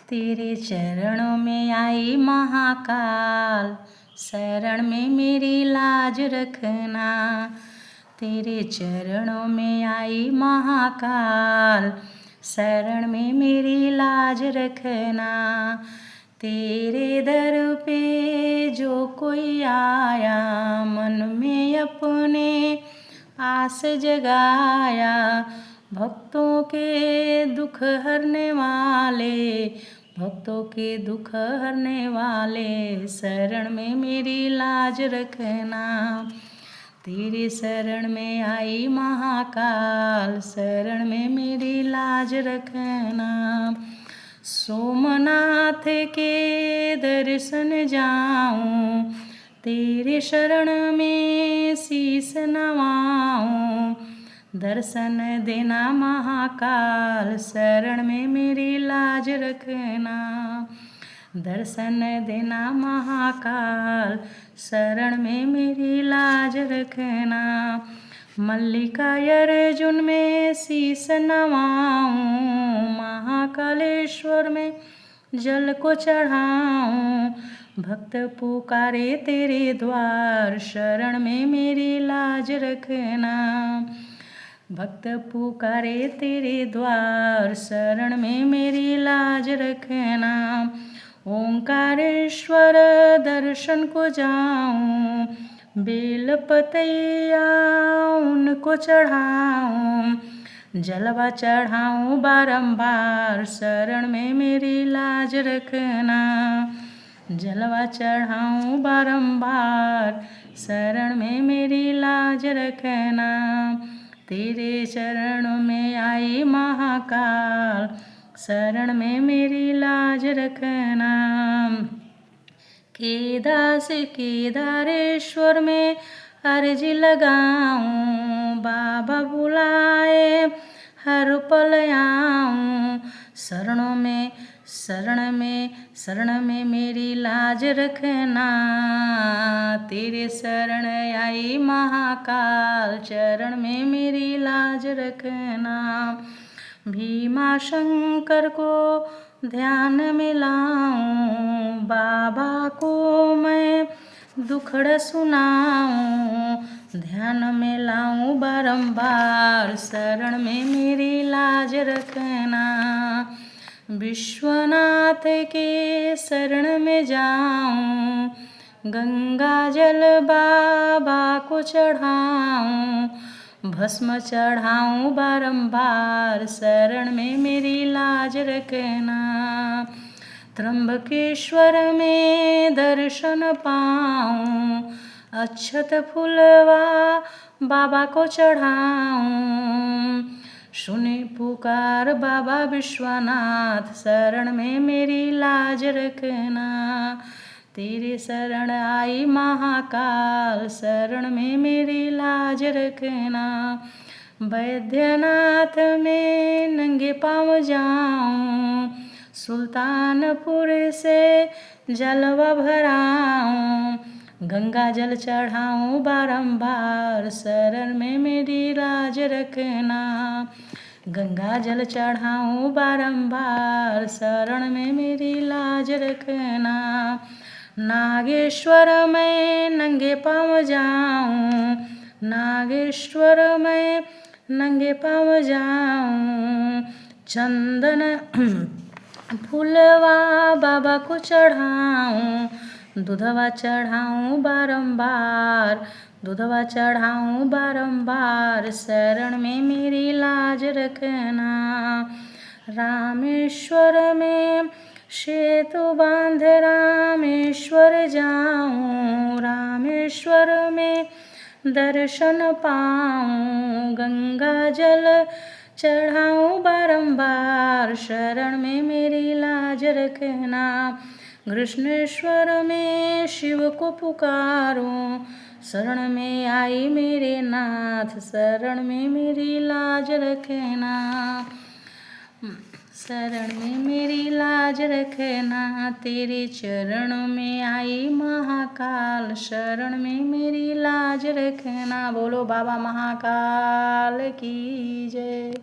तेरे चरणों में आई महाकाल, शरण में मेरी लाज रखना। तेरे चरणों में आई महाकाल, शरण में मेरी लाज रखना। तेरे दर पे जो कोई आया, मन में अपने आस जगाया। भक्तों के दुख हरने वाले, भक्तों के दुख हरने वाले, शरण में मेरी लाज रखना। तेरे शरण में आई महाकाल, शरण में मेरी लाज रखना। सोमनाथ के दर्शन जाऊं, तेरे शरण में शीस नवाऊं। दर्शन देना महाकाल, शरण में मेरी लाज रखना। दर्शन देना महाकाल, शरण में मेरी लाज रखना। मल्लिका अर्जुन में शीस नवाऊं, महाकालेश्वर में जल को चढ़ाऊं। भक्त पुकारे तेरे द्वार, शरण में मेरी लाज रखना। भक्त पुकारे तेरे द्वार, शरण में मेरी लाज रखना। ओंकारेश्वर दर्शन को जाऊं, बेल पतैया उनको चढ़ाऊं। जलवा चढ़ाऊं बारंबार, शरण में मेरी लाज रखना। जलवा चढ़ाऊं बारंबार, शरण में मेरी लाज रखना। तेरे चरणों में आई महाकाल, शरण में मेरी लाज रखना। केदारेश्वर में अर्जी लगाऊं, बाबा बुलाए हर पल आऊं। शरण में मेरी लाज रखना। तेरे शरण आई महाकाल, चरण में मेरी लाज रखना। भीमा शंकर को ध्यान में लाऊं, बाबा को मैं दुखड़ा सुनाऊं। ध्यान में लाऊं बारंबार, शरण में मेरी लाज रखना। विश्वनाथ के शरण में जाऊं, गंगा जल बाबा को चढ़ाऊं। भस्म चढ़ाऊं बारंबार, शरण में मेरी लाज रखना। त्र्यंबकेश्वर में दर्शन पाऊं, अक्षत फूलवा बाबा को चढ़ाऊं। सुने पुकार बाबा विश्वनाथ, शरण में मेरी लाज रखना। तेरे शरण आई महाकाल, शरण में मेरी लाज रखना। बैद्यनाथ में नंगे पाँव जाऊं, सुल्तानपुर से जलवा भराऊं। गंगा जल चढ़ाऊं बारंबार, शरण में मेरी लाज रखना। गंगा जल चढ़ाऊं बारंबार, शरण में मेरी लाज रखना। नागेश्वर में नंगे पाँव जाऊं, नागेश्वर में नंगे पाँव जाऊं। चंदन फूलवा बाबा को चढ़ाऊं, दूधवा चढ़ाऊं बारंबार। दूधवा चढ़ाऊं बारंबार, शरण में मेरी लाज रखना। रामेश्वर में सेतु बांध रामेश्वर जाऊं, रामेश्वर में दर्शन पाऊं। गंगा जल चढ़ाऊं बारंबार, शरण में मेरी लाज रखना। कृष्णेश्वर में शिव को पुकारूं, शरण में आई मेरे नाथ, शरण में मेरी लाज रखना। शरण में मेरी लाज रखना। तेरे चरणों में आई महाकाल, शरण में मेरी लाज रखना। बोलो बाबा महाकाल की जय।